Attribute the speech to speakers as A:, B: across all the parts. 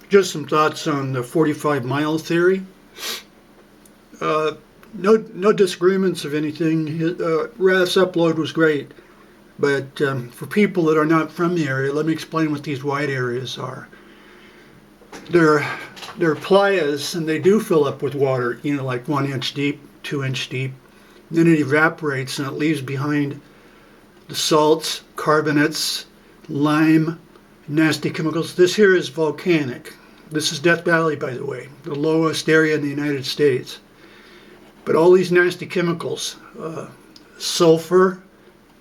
A: Just some thoughts on the 45-mile theory. No disagreements of anything. Rath's upload was great, but for people that are not from the area, let me explain what these wide areas are. They're playas, and they do fill up with water, like 1 inch deep, 2 inch deep. Then it evaporates and it leaves behind the salts, carbonates, lime, nasty chemicals. This here is volcanic. This is Death Valley, by the way, the lowest area in the United States. But all these nasty chemicals, sulfur,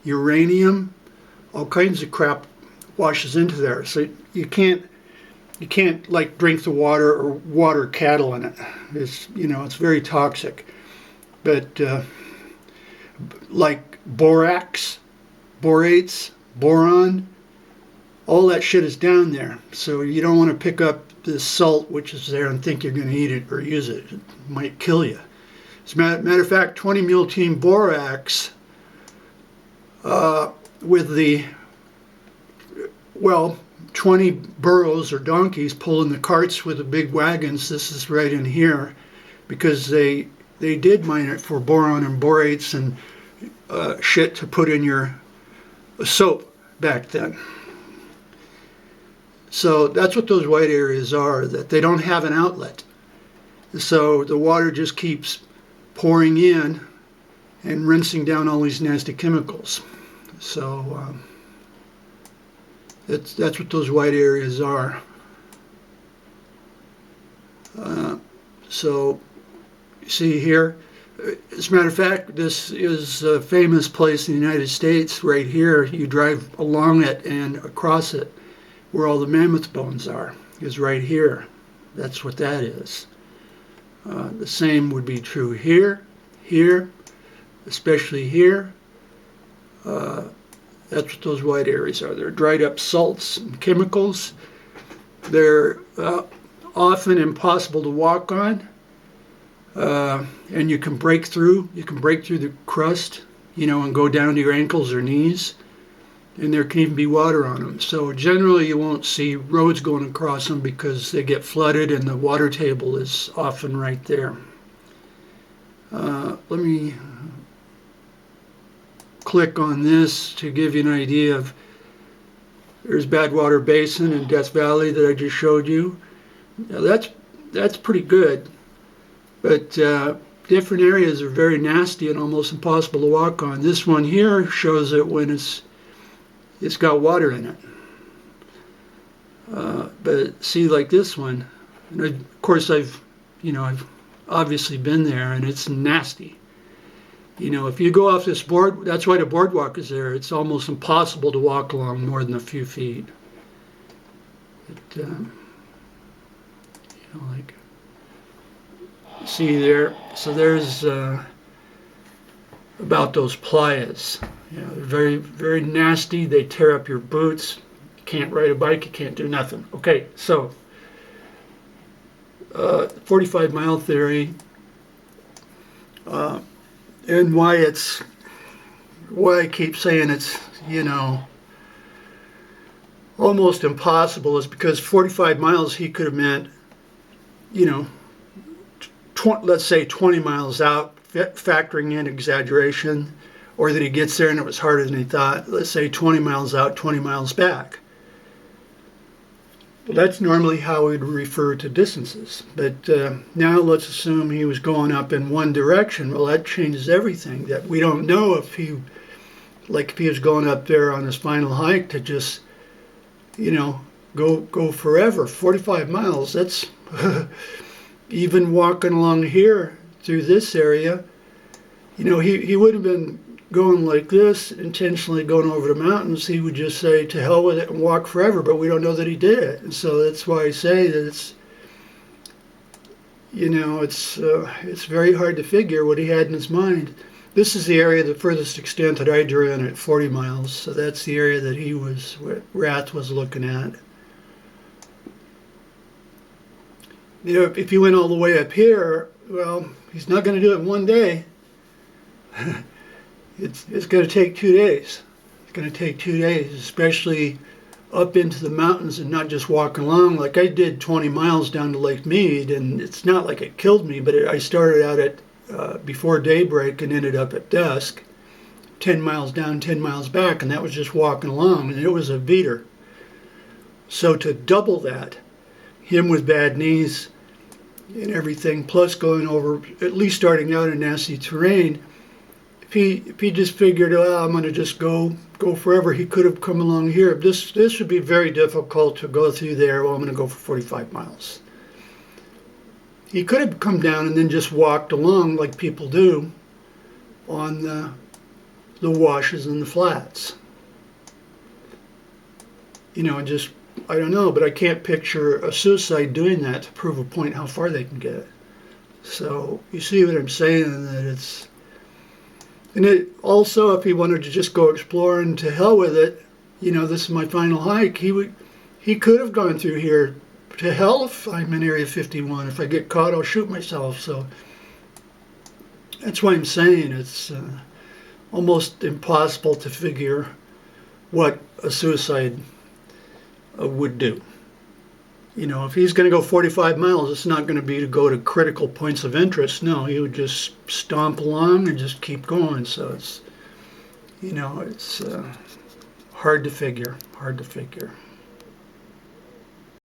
A: uranium, all kinds of crap washes into there. So you can't like drink the water or water cattle in it. It's very toxic. But like borax, borates, boron, all that shit is down there. So you don't want to pick up this salt which is there and think you're going to eat it or use it. It might kill you. As a matter of fact, 20 mule team borax with the 20 burros or donkeys pulling the carts with the big wagons. This is right in here because they did mine it for boron and borates and shit to put in your soap back then. So that's what those white areas are, that they don't have an outlet. So the water just keeps pouring in and rinsing down all these nasty chemicals. So that's what those white areas are. So you see here, as a matter of fact, this is a famous place in the United States right here. You drive along it and across it, where all the mammoth bones are, is right here. That's what that is. The same would be true here, especially here. That's what those white areas are. They're dried up salts and chemicals. They're often impossible to walk on, and you can break through. You can break through the crust, and go down to your ankles or knees. And there can even be water on them. So generally you won't see roads going across them because they get flooded and the water table is often right there. Let me click on this to give you an idea of, there's Badwater Basin and Death Valley that I just showed you. Now that's pretty good, but different areas are very nasty and almost impossible to walk on. This one here shows it when it's got water in it. But see, like this one, and of course I've obviously been there, and it's nasty. If you go off this board, that's why the boardwalk is there. It's almost impossible to walk along more than a few feet. But, like, see there, so there's about those playas. They're very, very nasty. They tear up your boots. You can't ride a bike. You can't do nothing. Okay, so 45-mile theory, and why I keep saying it's almost impossible is because 45 miles he could have meant let's say 20 miles out, factoring in exaggeration, or that he gets there and it was harder than he thought. Let's say 20 miles out, 20 miles back. Well, that's normally how we'd refer to distances. But now let's assume he was going up in one direction. Well, that changes everything. That we don't know if he was going up there on his final hike to just, go forever. 45 miles, that's even walking along here through this area, he would have been going like this, intentionally going over the mountains. He would just say to hell with it and walk forever, but we don't know that he did it. And so that's why I say that it's very hard to figure what he had in his mind. This is the area, the furthest extent that I drew in at 40 miles. So that's the area that Rath was looking at. If he went all the way up here, well, he's not going to do it in one day. It's going to take 2 days. It's going to take 2 days, especially up into the mountains and not just walking along. Like I did 20 miles down to Lake Mead, and it's not like it killed me, but I started out at before daybreak and ended up at dusk, 10 miles down, 10 miles back, and that was just walking along, and it was a beater. So to double that, him with bad knees and everything, plus going over, at least starting out in nasty terrain, if he just figured, oh, I'm going to just go forever, he could have come along here. This would be very difficult to go through there. Well, I'm going to go for 45 miles. He could have come down and then just walked along like people do on the washes and the flats. You know, and just, I don't know, but I can't picture a suicide doing that to prove a point how far they can get. So you see what I'm saying, that it's, and it also, if he wanted to just go explore and to hell with it, you know, this is my final hike, he could have gone through here. To hell if I'm in Area 51. If I get caught, I'll shoot myself. So that's why I'm saying it's almost impossible to figure what a suicide would do. You know, if he's going to go 45 miles, it's not going to be to go to critical points of interest. No, he would just stomp along and just keep going. So it's, you know, it's hard to figure.